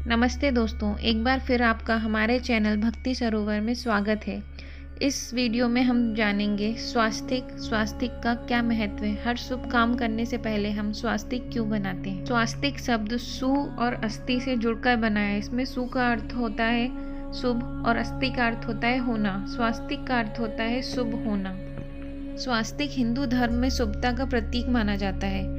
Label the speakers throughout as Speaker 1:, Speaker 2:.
Speaker 1: नमस्ते दोस्तों, एक बार फिर आपका हमारे चैनल भक्ति सरोवर में स्वागत है। इस वीडियो में हम जानेंगे स्वास्तिक का क्या महत्व है। हर शुभ काम करने से पहले हम स्वास्तिक क्यों बनाते हैं। स्वास्तिक शब्द सु और अस्थि से जुड़कर बना है। इसमें सु का अर्थ होता है शुभ और अस्थि का अर्थ होता है होना। स्वास्तिक का अर्थ होता है शुभ होना। स्वास्तिक हिंदू धर्म में शुभता का प्रतीक माना जाता है।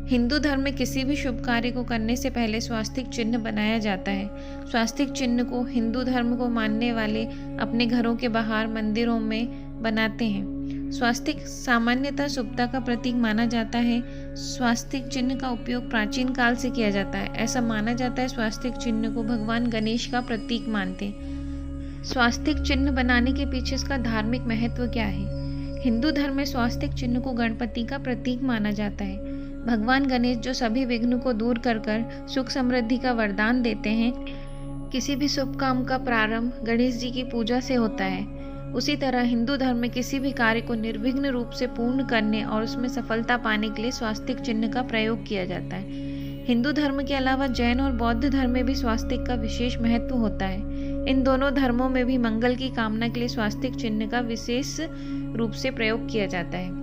Speaker 1: हिंदू धर्म में किसी भी शुभ कार्य को करने से पहले स्वास्तिक चिन्ह बनाया जाता है। स्वास्तिक चिन्ह को हिंदू धर्म को मानने वाले अपने घरों के बाहर मंदिरों में बनाते हैं। स्वास्तिक सामान्यतः शुभता का प्रतीक माना जाता है। स्वास्तिक चिन्ह का उपयोग प्राचीन काल से किया जाता है। ऐसा माना जाता है स्वास्तिक चिन्ह को भगवान गणेश का प्रतीक मानते हैं। स्वास्तिक चिन्ह बनाने के पीछे इसका धार्मिक महत्व क्या है। हिंदू धर्म में स्वास्तिक चिन्ह को गणपति का प्रतीक माना जाता है। भगवान गणेश जो सभी विघ्न को दूर कर सुख समृद्धि का वरदान देते हैं। किसी भी शुभ काम का प्रारंभ गणेश जी की पूजा से होता है। उसी तरह हिंदू धर्म में किसी भी कार्य को निर्विघ्न रूप से पूर्ण करने और उसमें सफलता पाने के लिए स्वास्तिक चिन्ह का प्रयोग किया जाता है। हिंदू धर्म के अलावा जैन और बौद्ध धर्म में भी स्वास्तिक का विशेष महत्व होता है। इन दोनों धर्मों में भी मंगल की कामना के लिए स्वास्तिक चिन्ह का विशेष रूप से प्रयोग किया जाता है।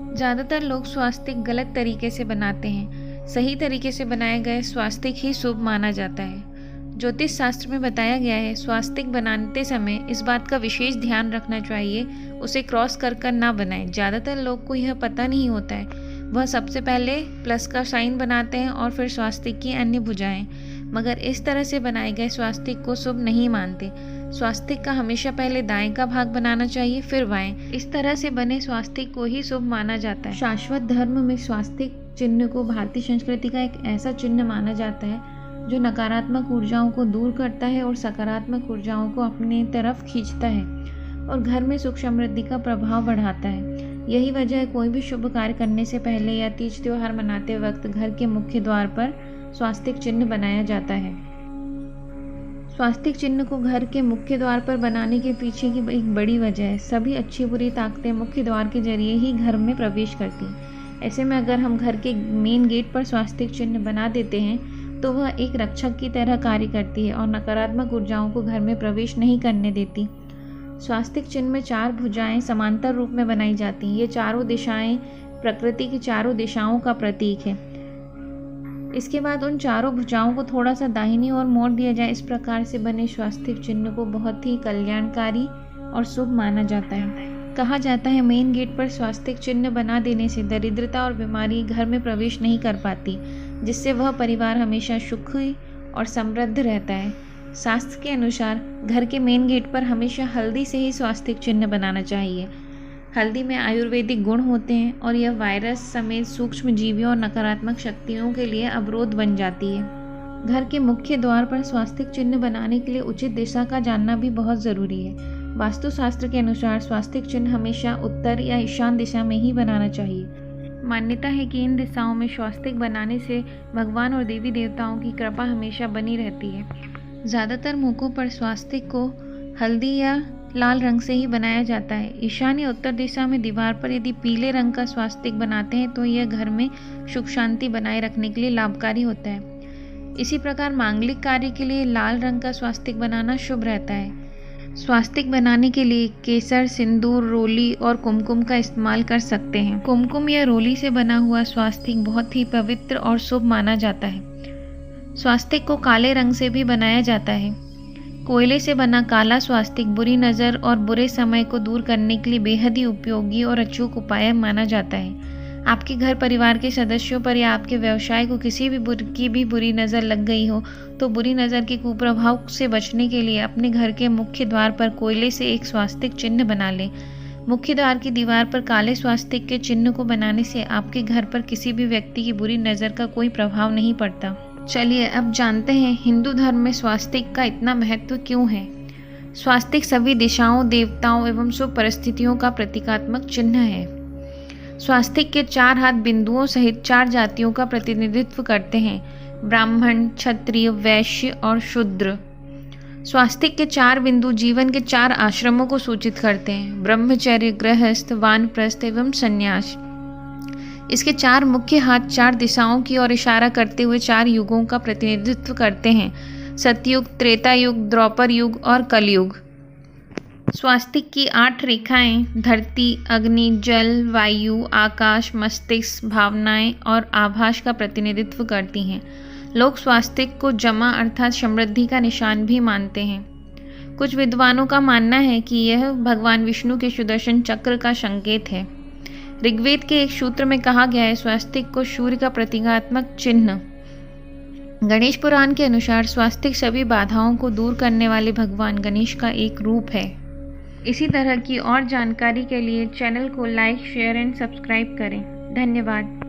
Speaker 1: ज़्यादातर लोग स्वास्तिक गलत तरीके से बनाते हैं। सही तरीके से बनाए गए स्वास्तिक ही शुभ माना जाता है। ज्योतिष शास्त्र में बताया गया है स्वास्तिक बनाते समय इस बात का विशेष ध्यान रखना चाहिए उसे क्रॉस कर ना बनाएं। ज़्यादातर लोग को यह पता नहीं होता है। वह सबसे पहले प्लस का साइन बनाते हैं और फिर स्वास्तिक की अन्य भुजाएं, मगर इस तरह से बनाए गए स्वास्तिक को शुभ नहीं मानते। स्वास्तिक का हमेशा पहले दाएं का भाग बनाना चाहिए फिर बाएं। इस तरह से बने स्वास्तिक को ही शुभ माना जाता है। शाश्वत धर्म में स्वास्तिक चिन्ह को भारतीय संस्कृति का एक ऐसा चिन्ह माना जाता है जो नकारात्मक ऊर्जाओं को दूर करता है और सकारात्मक ऊर्जाओं को अपने तरफ खींचता है और घर में सुख समृद्धि का प्रभाव बढ़ाता है। यही वजह है कोई भी शुभ कार्य करने से पहले या तीज त्योहार मनाते वक्त घर के मुख्य द्वार पर स्वास्तिक चिन्ह बनाया जाता है। स्वास्तिक चिन्ह को घर के मुख्य द्वार पर बनाने के पीछे की एक बड़ी वजह है। सभी अच्छी बुरी ताकतें मुख्य द्वार के जरिए ही घर में प्रवेश करती हैं। ऐसे में अगर हम घर के मेन गेट पर स्वास्तिक चिन्ह बना देते हैं तो वह एक रक्षक की तरह कार्य करती है और नकारात्मक ऊर्जाओं को घर में प्रवेश नहीं करने देती। स्वास्तिक चिन्ह में 4 भुजाएं समांतर रूप में बनाई जाती हैं। ये चारों दिशाएं प्रकृति की चारों दिशाओं का प्रतीक है। इसके बाद उन चारों भुजाओं को थोड़ा सा दाहिनी ओर मोड़ दिया जाए। इस प्रकार से बने स्वास्तिक चिन्ह को बहुत ही कल्याणकारी और शुभ माना जाता है। कहा जाता है मेन गेट पर स्वास्तिक चिन्ह बना देने से दरिद्रता और बीमारी घर में प्रवेश नहीं कर पाती, जिससे वह परिवार हमेशा सुखी और समृद्ध रहता है। शास्त्र के अनुसार घर के मेन गेट पर हमेशा हल्दी से ही स्वास्तिक चिन्ह बनाना चाहिए। हल्दी में आयुर्वेदिक गुण होते हैं और यह वायरस समेत सूक्ष्म जीवियों और नकारात्मक शक्तियों के लिए अवरोध बन जाती है। घर के मुख्य द्वार पर स्वास्तिक चिन्ह बनाने के लिए उचित दिशा का जानना भी बहुत ज़रूरी है। वास्तुशास्त्र के अनुसार स्वास्तिक चिन्ह हमेशा उत्तर या ईशान दिशा में ही बनाना चाहिए। मान्यता है कि इन दिशाओं में स्वास्तिक बनाने से भगवान और देवी देवताओं की कृपा हमेशा बनी रहती है। ज़्यादातर मौक़ों पर स्वास्तिक को हल्दी या लाल रंग से ही बनाया जाता है। ईशान या उत्तर दिशा में दीवार पर यदि पीले रंग का स्वास्तिक बनाते हैं तो यह घर में सुख शांति बनाए रखने के लिए लाभकारी होता है। इसी प्रकार मांगलिक कार्य के लिए लाल रंग का स्वास्तिक बनाना शुभ रहता है। स्वास्तिक बनाने के लिए केसर, सिंदूर, रोली और कुमकुम का इस्तेमाल कर सकते हैं। कुमकुम या रोली से बना हुआ स्वास्तिक बहुत ही पवित्र और शुभ माना जाता है। स्वास्तिक को काले रंग से भी बनाया जाता है। कोयले से बना काला स्वास्तिक बुरी नज़र और बुरे समय को दूर करने के लिए बेहद ही उपयोगी और अचूक उपाय माना जाता है। आपके घर परिवार के सदस्यों पर या आपके व्यवसाय को किसी भी बुरी नज़र लग गई हो तो बुरी नज़र के कुप्रभाव से बचने के लिए अपने घर के मुख्य द्वार पर कोयले से एक स्वास्तिक चिन्ह बना लें। मुख्य द्वार की दीवार पर काले स्वास्तिक के चिन्ह को बनाने से आपके घर पर किसी भी व्यक्ति की बुरी नज़र का कोई प्रभाव नहीं पड़ता। चलिए अब जानते हैं हिंदू धर्म में स्वास्तिक का इतना महत्व क्यों है। स्वास्तिक सभी दिशाओं, देवताओं एवं शुभ परिस्थितियों का प्रतीकात्मक चिन्ह है। स्वास्तिक के 4 हाथ बिंदुओं सहित 4 जातियों का प्रतिनिधित्व करते हैं: ब्राह्मण, क्षत्रिय, वैश्य और शूद्र। स्वास्तिक के 4 बिंदु जीवन के 4 आश्रमों को सूचित करते हैं: ब्रह्मचर्य, गृहस्थ, वानप्रस्थ एवं संन्यास। इसके 4 मुख्य हाथ 4 दिशाओं की ओर इशारा करते हुए 4 युगों का प्रतिनिधित्व करते हैं। सतयुग, त्रेता युग, द्वापर युग और कलयुग। स्वास्तिक की 8 रेखाएं धरती, अग्नि, जल, वायु, आकाश, मस्तिष्क, भावनाएं और आभास का प्रतिनिधित्व करती हैं। लोग स्वास्तिक को जमा अर्थात समृद्धि का निशान भी मानते हैं। कुछ विद्वानों का मानना है कि यह भगवान विष्णु के सुदर्शन चक्र का संकेत है। ऋग्वेद के एक सूत्र में कहा गया है, स्वास्तिक को सूर्य का प्रतीकात्मक चिन्ह। गणेश पुराण के अनुसार स्वास्तिक सभी बाधाओं को दूर करने वाले भगवान गणेश का एक रूप है। इसी तरह की और जानकारी के लिए चैनल को लाइक, शेयर एंड सब्सक्राइब करें। धन्यवाद।